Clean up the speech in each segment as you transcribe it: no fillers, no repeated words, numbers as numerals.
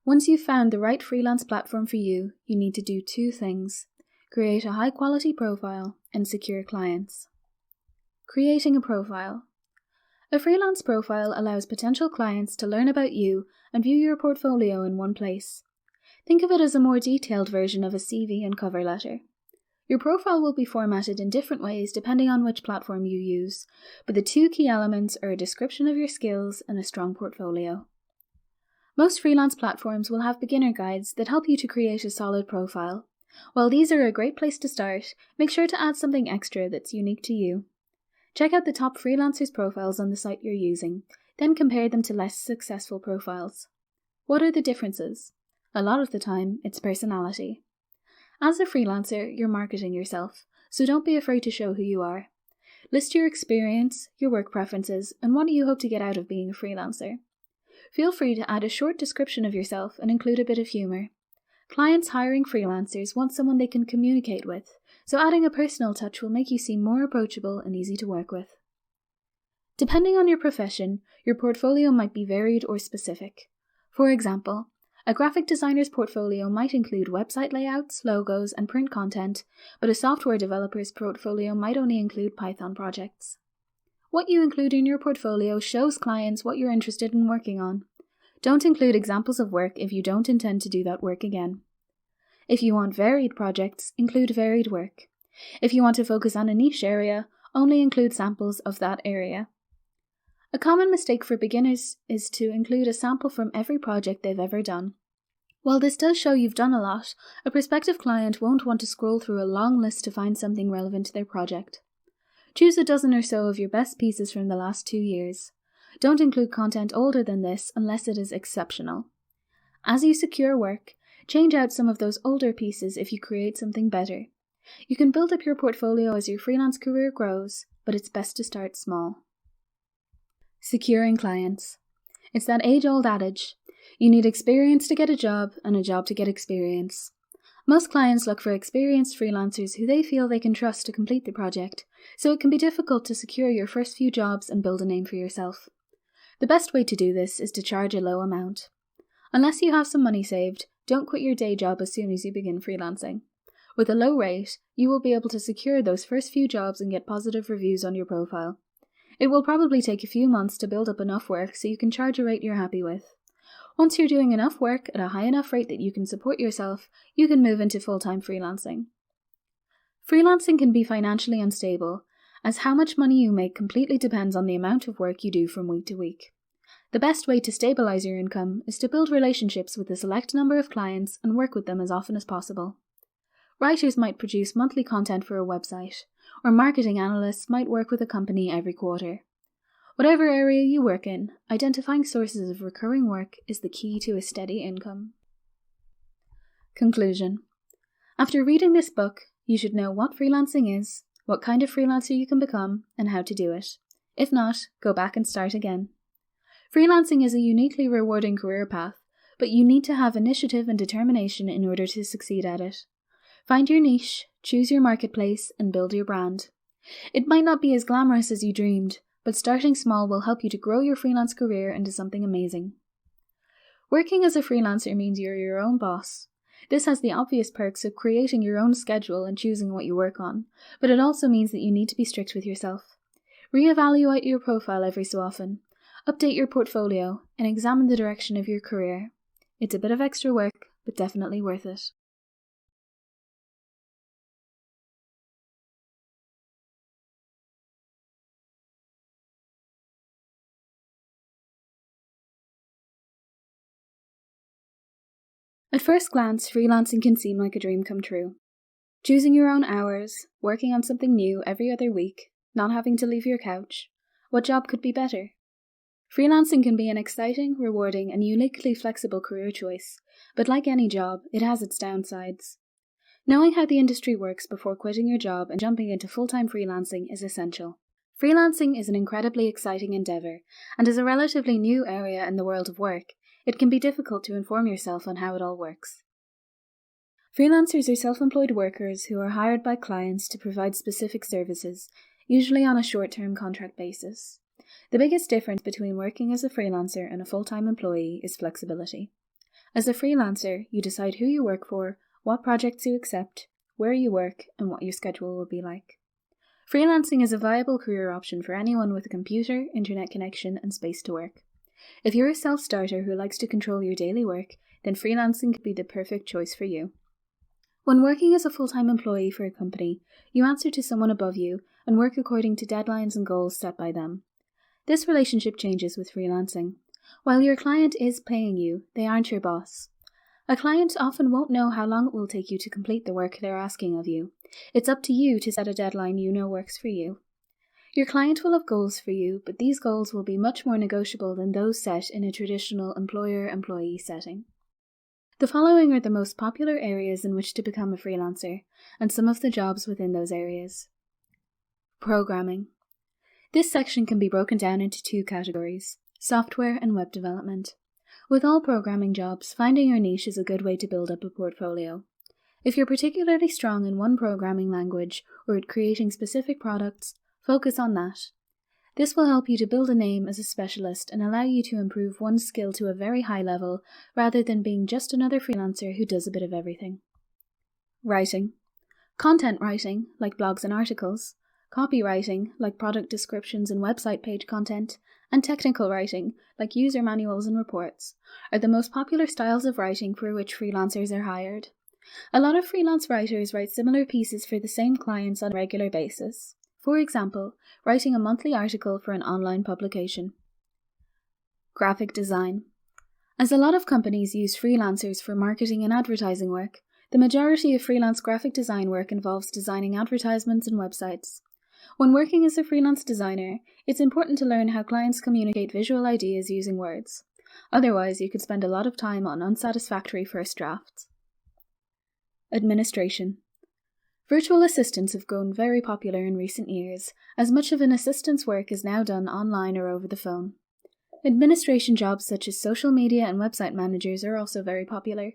Once you've found the right freelance platform for you, you need to do two things: create a high-quality profile and secure clients. Creating a profile. A freelance profile allows potential clients to learn about you and view your portfolio in one place. Think of it as a more detailed version of a CV and cover letter. Your profile will be formatted in different ways depending on which platform you use, but the two key elements are a description of your skills and a strong portfolio. Most freelance platforms will have beginner guides that help you to create a solid profile. While these are a great place to start, make sure to add something extra that's unique to you. Check out the top freelancers' profiles on the site you're using, then compare them to less successful profiles. What are the differences? A lot of the time, it's personality. As a freelancer, you're marketing yourself, so don't be afraid to show who you are. List your experience, your work preferences, and what do you hope to get out of being a freelancer. Feel free to add a short description of yourself and include a bit of humor. Clients hiring freelancers want someone they can communicate with, so adding a personal touch will make you seem more approachable and easy to work with. Depending on your profession, your portfolio might be varied or specific. For example, a graphic designer's portfolio might include website layouts, logos, and print content, but a software developer's portfolio might only include Python projects. What you include in your portfolio shows clients what you're interested in working on. Don't include examples of work if you don't intend to do that work again. If you want varied projects, include varied work. If you want to focus on a niche area, only include samples of that area. A common mistake for beginners is to include a sample from every project they've ever done. While this does show you've done a lot, a prospective client won't want to scroll through a long list to find something relevant to their project. Choose a dozen or so of your best pieces from the last 2 years. Don't include content older than this unless it is exceptional. As you secure work, change out some of those older pieces if you create something better. You can build up your portfolio as your freelance career grows, but it's best to start small. Securing clients. It's that age-old adage: you need experience to get a job and a job to get experience. Most clients look for experienced freelancers who they feel they can trust to complete the project, so it can be difficult to secure your first few jobs and build a name for yourself. The best way to do this is to charge a low amount. Unless you have some money saved, don't quit your day job as soon as you begin freelancing. With a low rate, you will be able to secure those first few jobs and get positive reviews on your profile. It will probably take a few months to build up enough work so you can charge a rate you're happy with. Once you're doing enough work at a high enough rate that you can support yourself, you can move into full-time freelancing. Freelancing can be financially unstable, as how much money you make completely depends on the amount of work you do from week to week. The best way to stabilize your income is to build relationships with a select number of clients and work with them as often as possible. Writers might produce monthly content for a website, or marketing analysts might work with a company every quarter. Whatever area you work in, identifying sources of recurring work is the key to a steady income. Conclusion. After reading this book, you should know what freelancing is, what kind of freelancer you can become, and how to do it. If not, go back and start again. Freelancing is a uniquely rewarding career path, but you need to have initiative and determination in order to succeed at it. Find your niche, choose your marketplace, and build your brand. It might not be as glamorous as you dreamed, but starting small will help you to grow your freelance career into something amazing. Working as a freelancer means you're your own boss. This has the obvious perks of creating your own schedule and choosing what you work on, but it also means that you need to be strict with yourself. Reevaluate your profile every so often, update your portfolio, and examine the direction of your career. It's a bit of extra work, but definitely worth it. At first glance, freelancing can seem like a dream come true. Choosing your own hours, working on something new every other week, not having to leave your couch. What job could be better? Freelancing can be an exciting, rewarding, and uniquely flexible career choice, but like any job, it has its downsides. Knowing how the industry works before quitting your job and jumping into full-time freelancing is essential. Freelancing is an incredibly exciting endeavour, and as a relatively new area in the world of work, it can be difficult to inform yourself on how it all works. Freelancers are self-employed workers who are hired by clients to provide specific services, usually on a short-term contract basis. The biggest difference between working as a freelancer and a full-time employee is flexibility. As a freelancer, you decide who you work for, what projects you accept, where you work, and what your schedule will be like. Freelancing is a viable career option for anyone with a computer, internet connection, and space to work. If you're a self-starter who likes to control your daily work, then freelancing could be the perfect choice for you. When working as a full-time employee for a company, you answer to someone above you and work according to deadlines and goals set by them. This relationship changes with freelancing. While your client is paying you, they aren't your boss. A client often won't know how long it will take you to complete the work they're asking of you. It's up to you to set a deadline you know works for you. Your client will have goals for you, but these goals will be much more negotiable than those set in a traditional employer-employee setting. The following are the most popular areas in which to become a freelancer, and some of the jobs within those areas. Programming. This section can be broken down into two categories: software and web development. With all programming jobs, finding your niche is a good way to build up a portfolio. If you're particularly strong in one programming language or at creating specific products, focus on that. This will help you to build a name as a specialist and allow you to improve one skill to a very high level rather than being just another freelancer who does a bit of everything. Writing. Content writing, like blogs and articles, copywriting, like product descriptions and website page content, and technical writing, like user manuals and reports, are the most popular styles of writing for which freelancers are hired. A lot of freelance writers write similar pieces for the same clients on a regular basis. For example, writing a monthly article for an online publication. Graphic design. As a lot of companies use freelancers for marketing and advertising work, the majority of freelance graphic design work involves designing advertisements and websites. When working as a freelance designer, it's important to learn how clients communicate visual ideas using words. Otherwise, you could spend a lot of time on unsatisfactory first drafts. Administration. Virtual assistants have grown very popular in recent years, as much of an assistant's work is now done online or over the phone. Administration jobs such as social media and website managers are also very popular.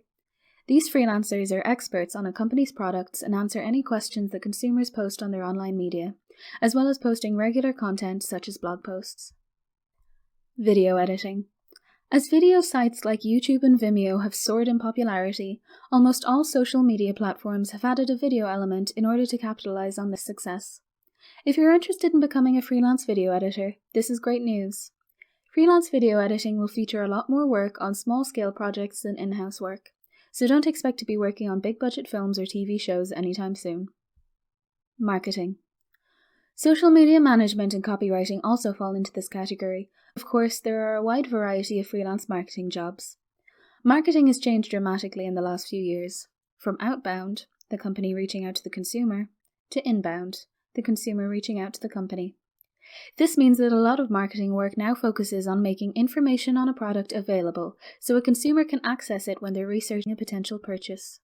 These freelancers are experts on a company's products and answer any questions that consumers post on their online media, as well as posting regular content such as blog posts. Video editing. As video sites like YouTube and Vimeo have soared in popularity, almost all social media platforms have added a video element in order to capitalize on this success. If you're interested in becoming a freelance video editor, this is great news. Freelance video editing will feature a lot more work on small-scale projects than in-house work, so don't expect to be working on big-budget films or TV shows anytime soon. Marketing. Social media management and copywriting also fall into this category. Of course, there are a wide variety of freelance marketing jobs. Marketing has changed dramatically in the last few years, from outbound, the company reaching out to the consumer, to inbound, the consumer reaching out to the company. This means that a lot of marketing work now focuses on making information on a product available so a consumer can access it when they're researching a potential purchase.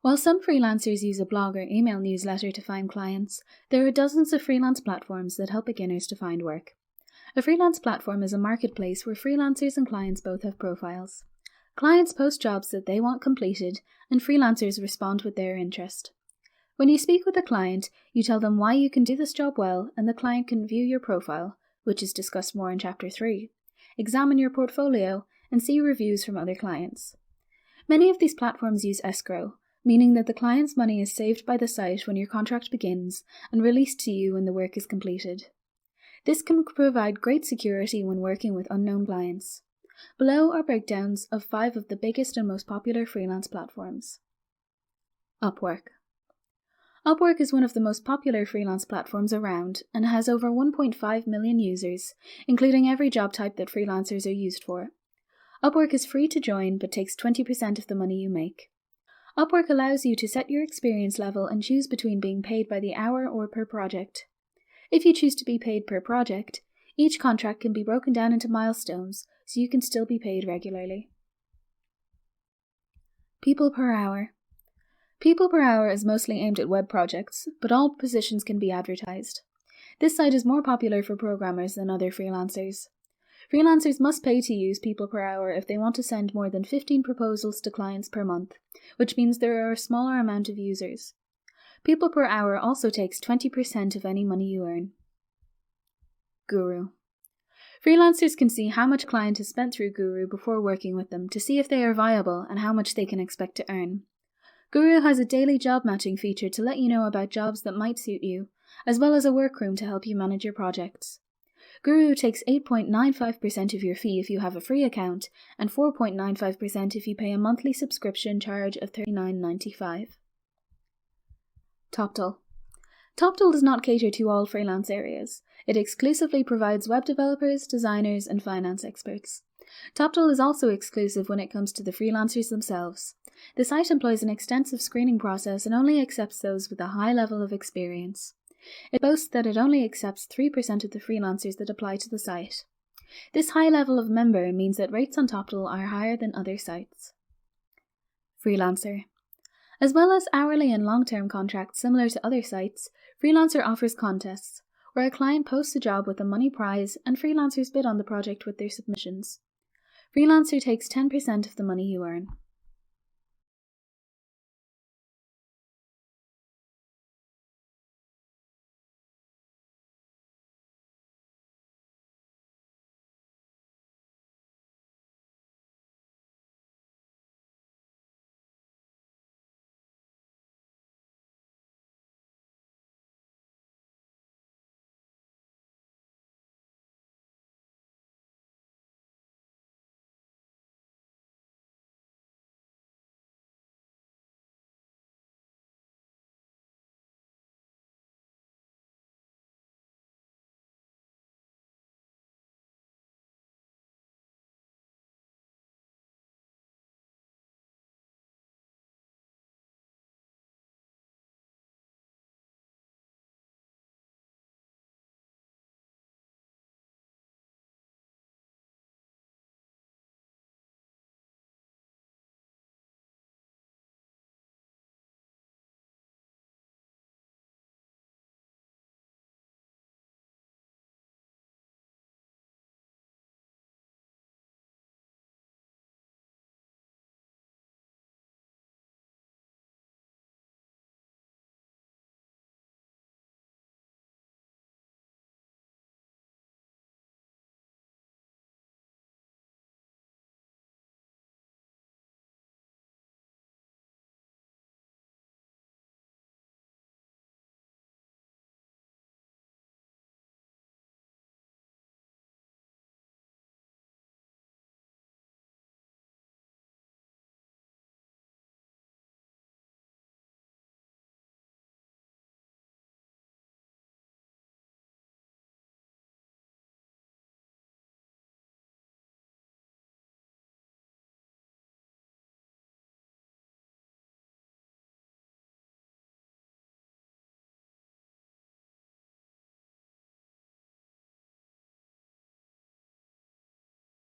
While some freelancers use a blog or email newsletter to find clients, there are dozens of freelance platforms that help beginners to find work. A freelance platform is a marketplace where freelancers and clients both have profiles. Clients post jobs that they want completed, and freelancers respond with their interest. When you speak with a client, you tell them why you can do this job well, and the client can view your profile, which is discussed more in Chapter 3, examine your portfolio, and see reviews from other clients. Many of these platforms use escrow, meaning that the client's money is saved by the site when your contract begins and released to you when the work is completed. This can provide great security when working with unknown clients. Below are breakdowns of 5 of the biggest and most popular freelance platforms. Upwork. Upwork is one of the most popular freelance platforms around and has over 1.5 million users, including every job type that freelancers are used for. Upwork is free to join but takes 20% of the money you make. Upwork allows you to set your experience level and choose between being paid by the hour or per project. If you choose to be paid per project, each contract can be broken down into milestones so you can still be paid regularly. People per hour. People per hour is mostly aimed at web projects, but all positions can be advertised. This site is more popular for programmers than other freelancers. Freelancers must pay to use people per hour if they want to send more than 15 proposals to clients per month, which means there are a smaller amount of users. People per hour also takes 20% of any money you earn. Guru. Freelancers can see how much a client has spent through Guru before working with them to see if they are viable and how much they can expect to earn. Guru has a daily job matching feature to let you know about jobs that might suit you, as well as a workroom to help you manage your projects. Guru takes 8.95% of your fee if you have a free account, and 4.95% if you pay a monthly subscription charge of $39.95. TopTal. TopTal does not cater to all freelance areas. It exclusively provides web developers, designers, and finance experts. TopTal is also exclusive when it comes to the freelancers themselves. The site employs an extensive screening process and only accepts those with a high level of experience. It boasts that it only accepts 3% of the freelancers that apply to the site. This high level of member means that rates on TopTal are higher than other sites. Freelancer. As well as hourly and long-term contracts similar to other sites, Freelancer offers contests, where a client posts a job with a money prize and freelancers bid on the project with their submissions. Freelancer takes 10% of the money you earn.